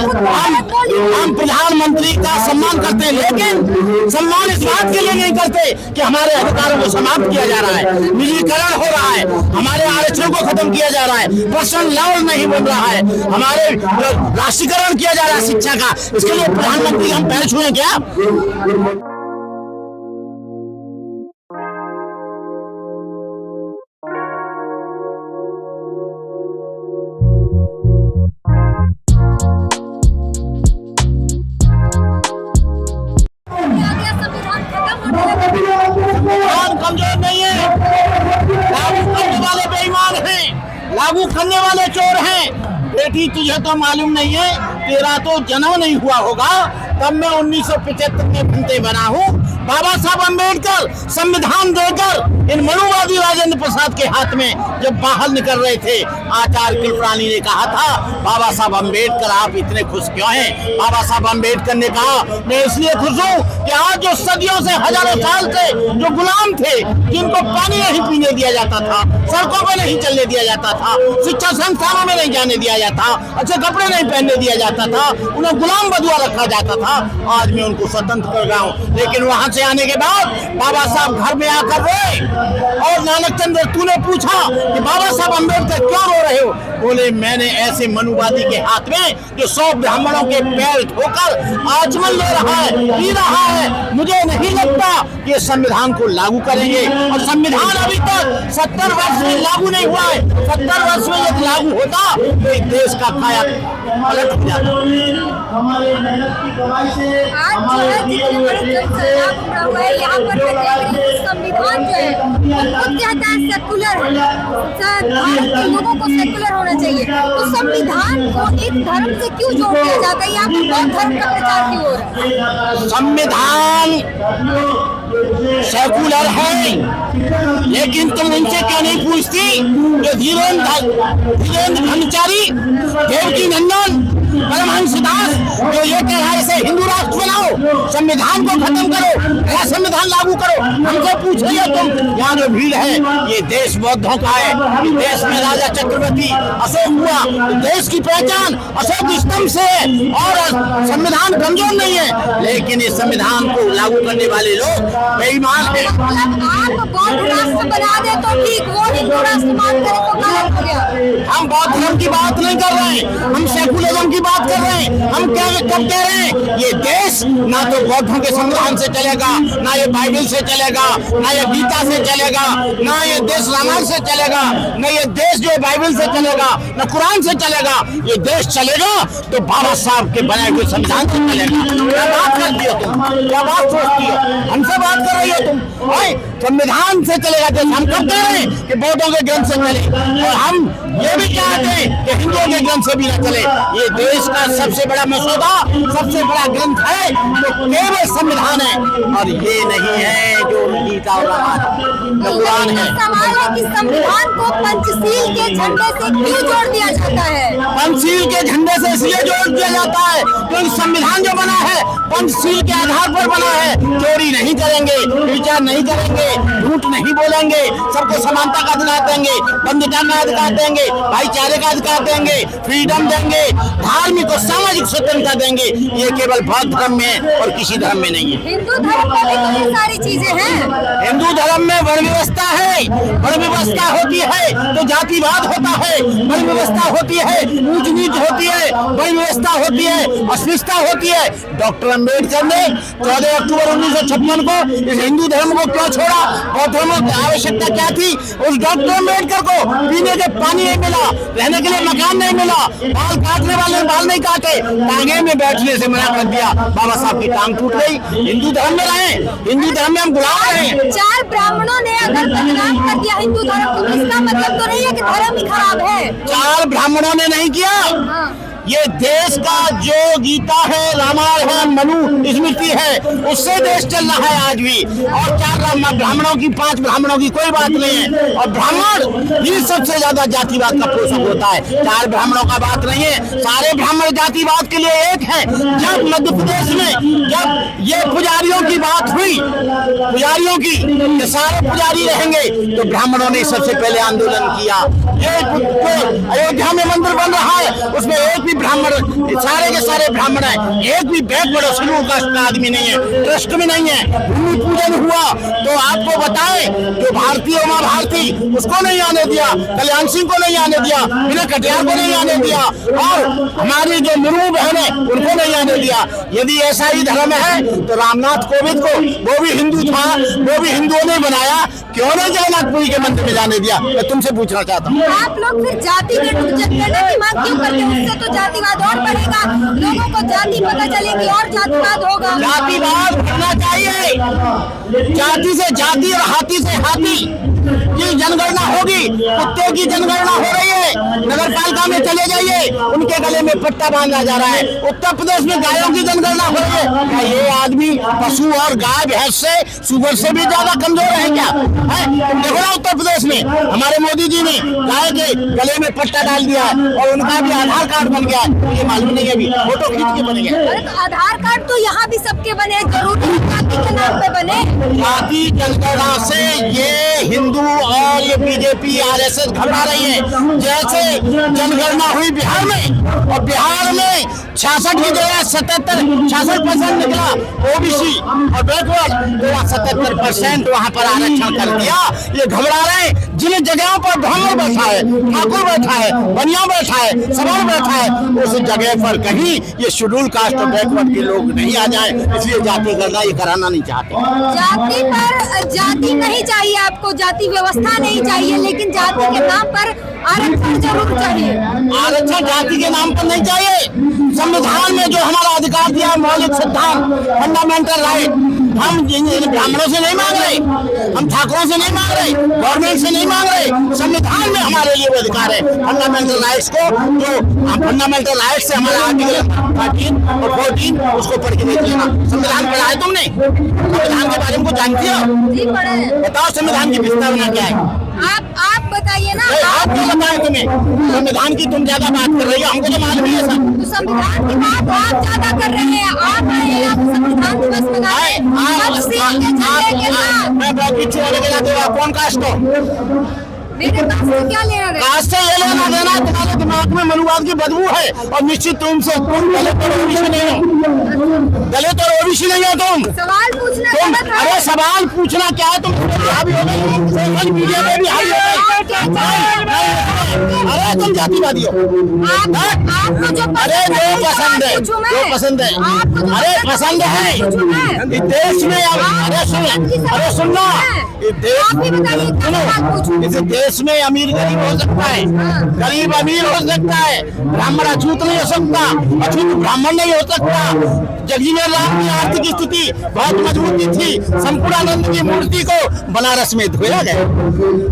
हम प्रधानमंत्री का सम्मान करते हैं, लेकिन सम्मान इस बात के लिए नहीं करते कि हमारे अधिकारों को समाप्त किया जा रहा है, निजीकरण हो रहा है, हमारे आरक्षण को खत्म किया जा रहा है, पर्सनल लॉ नहीं बन रहा है, हमारे राष्ट्रीयकरण किया जा रहा है शिक्षा का। इसके लिए प्रधानमंत्री हम पैर छुए क्या? कमजोर नहीं है, लागू करने वाले बेईमान हैं, लागू करने वाले चोर हैं। बेटी तुझे तो मालूम नहीं है, तेरा तो जन्म नहीं हुआ होगा तब मैं 1975 में बनते बना हूँ। बाबा साहब अम्बेडकर संविधान देकर इन मनुवादी राजेंद्र प्रसाद के हाथ में जब बाहर निकल रहे थे, आचार्य कृपलानी ने कहा था, बाबा साहब अम्बेडकर आप इतने खुश क्यों हैं? बाबा साहब अम्बेडकर ने कहा, मैं इसलिए खुश हूँ कि आज जो सदियों से हजारों साल से जो गुलाम थे, जिनको पानी नहीं पीने दिया जाता था, सड़कों पर नहीं चलने दिया जाता था, शिक्षा संस्थानों में नहीं जाने दिया जाता, अच्छे कपड़े नहीं पहनने दिया जाता था, उन्हें गुलाम बदुआ रखा जाता था, आज मैं उनको स्वतंत्र कर रहा हूँ। लेकिन वहां से आने के बाद बाबा साहब घर में आकर रोए और नानक चंद्र तूने पूछा कि बाबा साहब अम्बेडकर क्यों रो रहे हो? बोले, मैंने ऐसे मनुवादी के हाथ में जो 100 ब्राह्मणों के पैर धोकर आचमन ले रहा है, पी रहा है, मुझे नहीं लगता कि संविधान को लागू करेंगे। और संविधान अभी तक 70 वर्ष में लागू नहीं हुआ है। 70 वर्ष में यदि लागू होता तो इस देश का काया पलट हो जाता। हमारे मेहनत की कमाई से यहाँ पर संविधान जो है वो कहता है सेकुलर है, भारत के लोगों को सेकुलर होना चाहिए। तो संविधान को एक धर्म से क्यों जोड़ दिया जाता है? यहाँ पर बहुत धर्म का प्रचार क्यों हो रहा है? संविधान सेकुलर है, लेकिन तुम उनसे क्यों नहीं पूछती जो धीरेन्द्र ब्रह्मचारी, देवकी नंदन, परमहंस दास जो ये कह रहा है इसे हिंदू राष्ट्र बनाओ, संविधान को खत्म करो, नया संविधान लागू करो, हमसे पूछ रही हो तुम? यहाँ जो भीड़ है ये देश बौद्धों का है, देश में राजा चक्रवर्ती अशोक हुआ, देश की पहचान अशोक स्तंभ से है और संविधान कमजोर नहीं है, लेकिन इस संविधान को लागू करने वाले लोग बेईमान है। आप बौद्ध राष्ट्र बना दे तो ठीक, वो हिंदू राष्ट्र मान करे तो गलत हो गया। हम बौद्ध धर्म की बात नहीं कर रहे हैं, हम सेकुलरिज्म की बात कर रहे हैं। हम क्या कब कह रहे हैं ये देश ना तो बौद्धों के संविधान से चलेगा, ना ये बाइबल से चलेगा, ना ये गीता से चलेगा, ना ये देश रामायण से चलेगा, ना ये देश जो बाइबल से चलेगा, ना कुरान से चलेगा। ये देश चलेगा तो बाबा साहब के बनाए हुए संविधान से चलेगा। क्या बात करती हो तुम? क्या बात सोचती हो? हमसे बात कर रही हो तुम? संविधान से चलेगा देश। हम कब कह रहे हैं कि बौद्धों के ग्रंथ से चले, और हम ये भी चाहते हैं कि हिंदुओं के ग्रंथ से भी न चले। ये देश का सबसे बड़ा मसौदा, सबसे बड़ा ग्रंथ है तो केवल संविधान है, और ये नहीं है जो गीता और कुरान है। सवाल है कि संविधान को पंचशील के झंडे से क्यों जोड़ दिया जाता है? पंचशील के झंडे से इसलिए जोड़ दिया जाता है क्योंकि संविधान जो बना है पंचशील के आधार पर बना है। चोरी नहीं करेंगे, विचार नहीं करेंगे, झूठ नहीं बोलेंगे, सबको समानता का अधिकार देंगे, बंधुता का अधिकार देंगे, भाईचारे का अधिकार देंगे, फ्रीडम देंगे, धार्मिक और सामाजिक स्वतंत्रता देंगे। ये केवल बौद्ध धर्म में और किसी धर्म में नहीं है। हिंदू धर्म में भी तो ये सारी चीजें हैं। हिंदू धर्म में वर्ण व्यवस्था है, वर्ण व्यवस्था होती है तो जातिवाद होता है, वर्ण व्यवस्था होती है, ऊंच नीच होती है, वर्ण व्यवस्था होती है, अस्पृश्यता होती है। डॉक्टर अम्बेडकर ने 14 अक्टूबर 1956 को इस हिंदू धर्म को क्यों छोड़ा? बौद्ध धर्म की आवश्यकता क्या थी? उस डॉक्टर अम्बेडकर को पीने के पानी नहीं मिला, रहने के लिए मकान नहीं मिला, बाल काटने वाले बाल नहीं काटे, टांगे में बैठने से मना कर दिया, बाबा साहब की टांग टूट गई। हिंदू धर्म में रहे, हिंदू धर्म में हम गुलाम रहे। 4 ब्राह्मणों ने अगर बदनाम कर दिया हिंदू धर्म को, इसका मतलब तो नहीं है कि धर्म ही खराब है। 4 ब्राह्मणों ने नहीं किया। ये देश का जो गीता है, रामायण है, मनु स्मृति है, उससे देश चल रहा है आज भी। और 4 ब्राह्मणों की 5 ब्राह्मणों की कोई बात नहीं है। और ब्राह्मण ही सबसे ज्यादा जातिवाद का पोषक होता है। 4 ब्राह्मणों का बात नहीं है, सारे ब्राह्मण जातिवाद के लिए एक है। जब मध्य प्रदेश में जब ये पुजारियों की बात हुई, पुजारियों की, ये सारे पुजारी रहेंगे, तो ब्राह्मणों ने सबसे पहले आंदोलन किया। ये अयोध्या में मंदिर बन रहा है, उसमें एक भी ब्राह्मण, सारे के सारे ब्राह्मण है, एक भी बैकवर्ड और शेड्यूल कास्ट का आदमी नहीं है, ट्रस्ट में नहीं है। भूमि पूजन हुआ तो आपको बताएं, जो भारतीय उमा भारती उसको नहीं आने दिया, कल्याण सिंह को नहीं आने दिया, विनय कटियार को नहीं आने दिया, और हमारी जो मुर्मू बहन है उनको नहीं आने दिया। यदि ऐसा ही धर्म है तो रामनाथ कोविंद को, वो भी हिंदू था, वो भी हिंदुओं ने बनाया, क्यों नहीं जगन्नाथपुरी के मंदिर में जाने दिया? मैं तुमसे पूछना चाहता हूँ। आप लोग फिर जाति करने की मांग क्यों करते हैं? उससे तो जातिवाद और बढ़ेगा, लोगों को जाति पता चलेगी और जातिवाद होगा। जातिवाद होना चाहिए, जाति से जाति और हाथी से हाथी की जनगणना होगी। कुत्ते की जनगणना हो रही है, नगर पालिका में चले जाइए, उनके गले में पट्टा बांधा जा रहा है। उत्तर प्रदेश में गायों की जनगणना हो रही है। क्या ये आदमी पशु और गाय भैंस से, सुगर से भी ज्यादा कमजोर है क्या? है? तुम देखो ना उत्तर प्रदेश में हमारे मोदी जी ने गाय के गले में पट्टा डाल दिया है और उनका भी आधार कार्ड बन गया है। ये मालूम नहीं है, अभी फोटो खींच के बन गया। अरे तो आधार कार्ड तो यहाँ भी सबके बने, जरूरी है जाति के नाम पे बने? जाति जनगणना से ये हिंदू और ये बीजेपी आरएसएस घबरा रही है। जैसे जनगणना हुई बिहार में, और बिहार में 66 की जगह 66% निकला ओबीसी और बैकवर्ड, तो 77% वहाँ पर आरक्षण कर दिया। ये घबरा रहे हैं। जिन जगहों पर ब्राह्मण बैठा है, ठाकुर बैठा है, बनिया बैठा है, सवर्ण बैठा है, उस जगह पर कहीं ये शेड्यूल कास्ट और बैकवर्ड के लोग नहीं आ जाए, इसलिए जाति गणना ये कराना नहीं चाहते। जाति पर जाति नहीं चाहिए आपको, जाति व्यवस्था नहीं चाहिए, लेकिन जाति के नाम पर आरक्षण जरूर चाहिए। आरक्षण जाति के नाम पर नहीं चाहिए। संविधान में जो हमारा अधिकार दिया है, मौलिक सिद्धांत, फंडामेंटल राइट, हम ब्राह्मणों से नहीं मांग रहे, हम ठाकुरों से नहीं मांग रहे, गवर्नमेंट से नहीं मांग रहे। संविधान में हमारे लिए वो अधिकार है फंडामेंटल राइट्स को, जो फंडामेंटल राइट्स से हमारा आर्टिकल 13 और 14 उसको पढ़ के देख लेना। संविधान पढ़ा है तुमने? संविधान के बारे में कुछ जानती हो? जी पढ़े हैं। बताओ संविधान की विस्तार क्या है? आप बताइए ना। आप क्यों बताएं तुम्हें? संविधान की तुम ज्यादा बात कर रही हो, हमको तो मालूम ही है सब। तो संविधान की बात आप ज्यादा कर रहे हैं। आप आए, आप संविधान दिवस मनाए, आप सिंह के झंडे के साथ। मैं बाकी छोड़ के जाते हो, कौन कास्ट हो? मेरे पास तो क्या लेना देना? कास्ट से ये लेना देना, तुम्हारे दिमाग में मनुवाद की बदबू है, और निश्चित रूप से तुम दलित और ओबीसी नहीं हो, दलित और ओबीसी नहीं हो तुम। सवाल पूछना तुम गलत है। अरे सवाल पूछना क्या है? तुम हावी हो गए, सोशल मीडिया में भी हावी हो गए। अरे तुम जातिवादी हो। आपको जो अरे जो पसंद है, जो पसंद है, अरे पसंद है इस देश में। अरे सुन, अरे सुनना, इस देश में अमीर गरीब हो सकता है, गरीब अमीर हो सकता है, ब्राह्मण अछूत नहीं हो सकता, अछूत ब्राह्मण नहीं हो सकता। जगजीवन राम की आर्थिक स्थिति बहुत मजबूती थी, संपूर्णानंद की मूर्ति को बनारस में धोया गया।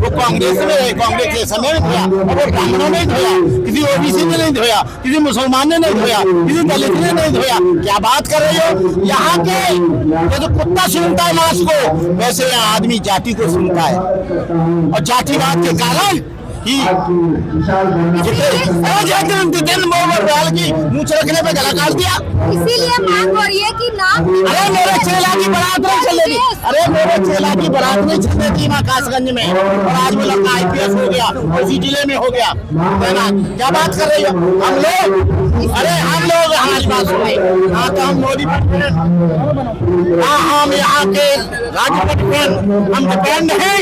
वो कांग्रेस में रहे, कांग्रेस के समय में धोया, और वो ब्राह्मणों ने धोया, किसी ओबीसी ने नहीं धोया, किसी मुसलमान ने नहीं धोया, किसी दलित ने नहीं धोया। क्या बात कर रहे हो? यहाँ के ये जो कुत्ता सुनता है मांस को, वैसे यहाँ आदमी जाति को सुनता है, और जातिवाद के कारण ही जितेंद्र मोहन की मूंछ रखने पे गला काट दिया। इसीलिए मांग हो रही है कि नाम। अरे मेरे चेला की बारात नहीं चलेगी, अरे मेरे चेला की बारात नहीं चलने दी माँ कासगंज में, और आज वो लड़का IPS हो गया, उसी जिले में हो गया। क्या बात कर रही हो? हम लोग, अरे हम लोग हमारी बात सुनिए। हाँ तो हम मोदी हम यहाँ के राजपथ पर हम डिपेंड हैं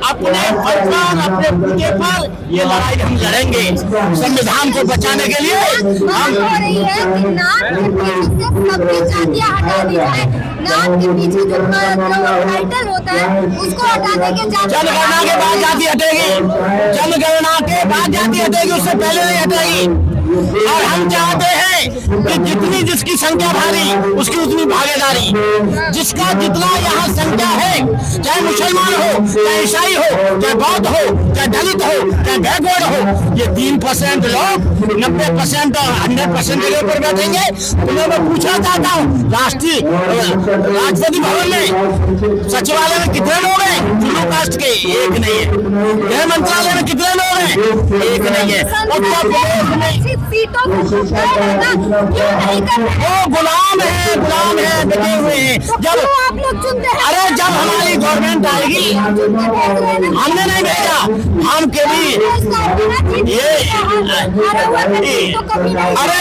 अपने परिवार, अपने बूते पर। ये लड़ाई हम लड़ेंगे संविधान को बचाने के लिए। मांग हो रही है कि नाम के पीछे से सबकी जातियां हटा दी जाए। नाम के पीछे जो टाइटल होता है उसको हटा देंगे। जनगणना के बाद जाति हटेगी, जनगणना के बाद जाति हटेगी, उससे पहले नहीं हटेगी। और हम चाहते हैं कि जितनी जिसकी संख्या भारी उसकी उतनी भागीदारी। जिसका जितना यहाँ संख्या है, चाहे मुसलमान हो, चाहे ईसाई हो, चाहे बौद्ध हो, चाहे दलित हो, चाहे बैकवर्ड हो, ये 3% लोग 90% और 100% जगह पर बैठेंगे। तुम्हें मैं पूछना चाहता हूँ, राष्ट्रपति भवन में सचिवालय में कितने लोग हैं शेड्यूल कास्ट के? एक नहीं है। गृह मंत्रालय में कितने लोग हैं? एक नहीं है। और सीटों को क्यों नहीं कर रहे? वो गुलाम है बिके हुए हैं। तो जब क्यों आप लोग चुनते हैं? अरे जब हमारी गवर्नमेंट आएगी, हमने नहीं भेजा, हम कभी अरे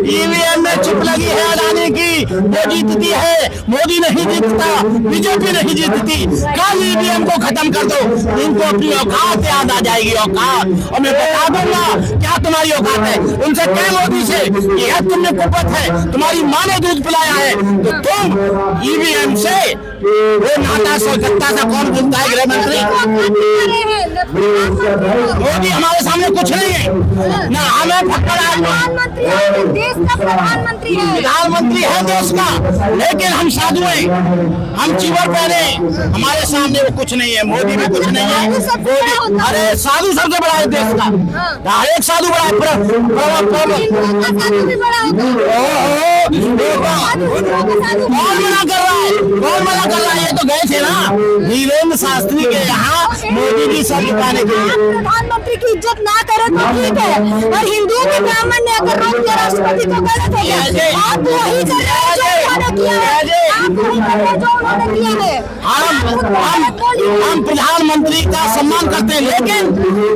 ईवीएम में चिप लगी है अडानी की, वो जीतती है, मोदी नहीं जीतता, बीजेपी नहीं जीतती। कल ईवीएम को खत्म कर दो, इनको अपनी औकात याद आ जाएगी, औकात। और मैं बता दूंगा क्या तुम्हारी औकात है, उनसे कह मोदी से यह तुमने कुपत है, तुम्हारी माँ ने दूध पिलाया है, तो तुम ईवीएम से वो नाटा सलकत्ता सा कौन बोलता है? गृह मंत्री मोदी हमारे सामने कुछ नहीं है ना, हमें फक्कड़ प्रधानमंत्री है, देश का प्रधानमंत्री है। प्रधानमंत्री है देश का, लेकिन हम साधु हैं, हम चीवर पहने, हमारे सामने वो कुछ नहीं है, मोदी भी कुछ नहीं है। मोदी अरे साधु सबसे बड़ा है देश का, हर एक साधु बड़ा है। कौन मना कर रहा है, कौन मना कर रहा है? ये तो गए थे ना वीरेंद्र शास्त्री के यहाँ मोदी की सर झुकाने के लिए। प्रधानमंत्री की इज्जत ना करे तो ठीक है, और हिंदुओं के ब्राह्मण ने अगर रोक दिया राष्ट्रपति को, गलत है क्या? आप वही कर रहे हैं जो उन्होंने किया है, आप वही कर रहे हैं जो उन्होंने किया है। हम प्रधानमंत्री का सम्मान करते हैं, लेकिन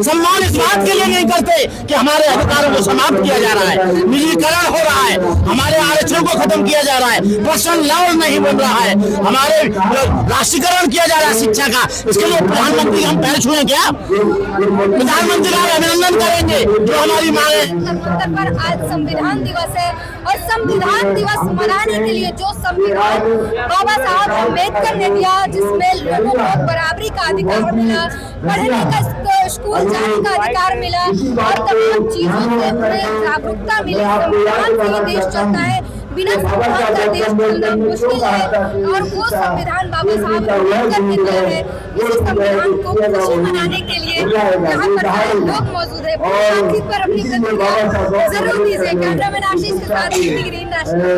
सम्मान इस बात के लिए नहीं करते कि हमारे अधिकारों को समाप्त किया जा रहा है, निजीकरण हो रहा है, हमारे आरक्षण को खत्म किया जा रहा है, पर्सनल लॉ नहीं बन रहा है, हमारे राष्ट्रीयकरण किया जा रहा है शिक्षा का। इसके लिए प्रधानमंत्री हम पैर छुए क्या? प्रधानमंत्री का अभिनंदन करेंगे जो हमारी मांगे। पर आज संविधान दिवस है, और संविधान दिवस मनाने के लिए जो संविधान बाबा साहब अम्बेडकर ने दिया, जिसमें लोगों को बराबरी का अधिकार मिला, पढ़ने का, स्कूल जाने का अधिकार मिला, और तमाम चीजों से उन्हें जागरूकता मिली। संविधान से ही देश चलता है, बिना संविधान का देश चलना मुश्किल है, और वो संविधान बाबा साहब अम्बेडकर ने दिया है। इसी संविधान को खुशी मनाने के लिए यहाँ पर सारे लोग मौजूद है। बातचीत पर अपनी प्रतिक्रिया जरूर दीजिए। कैमरामैन आशीष के साथ ग्रीन नेशनल।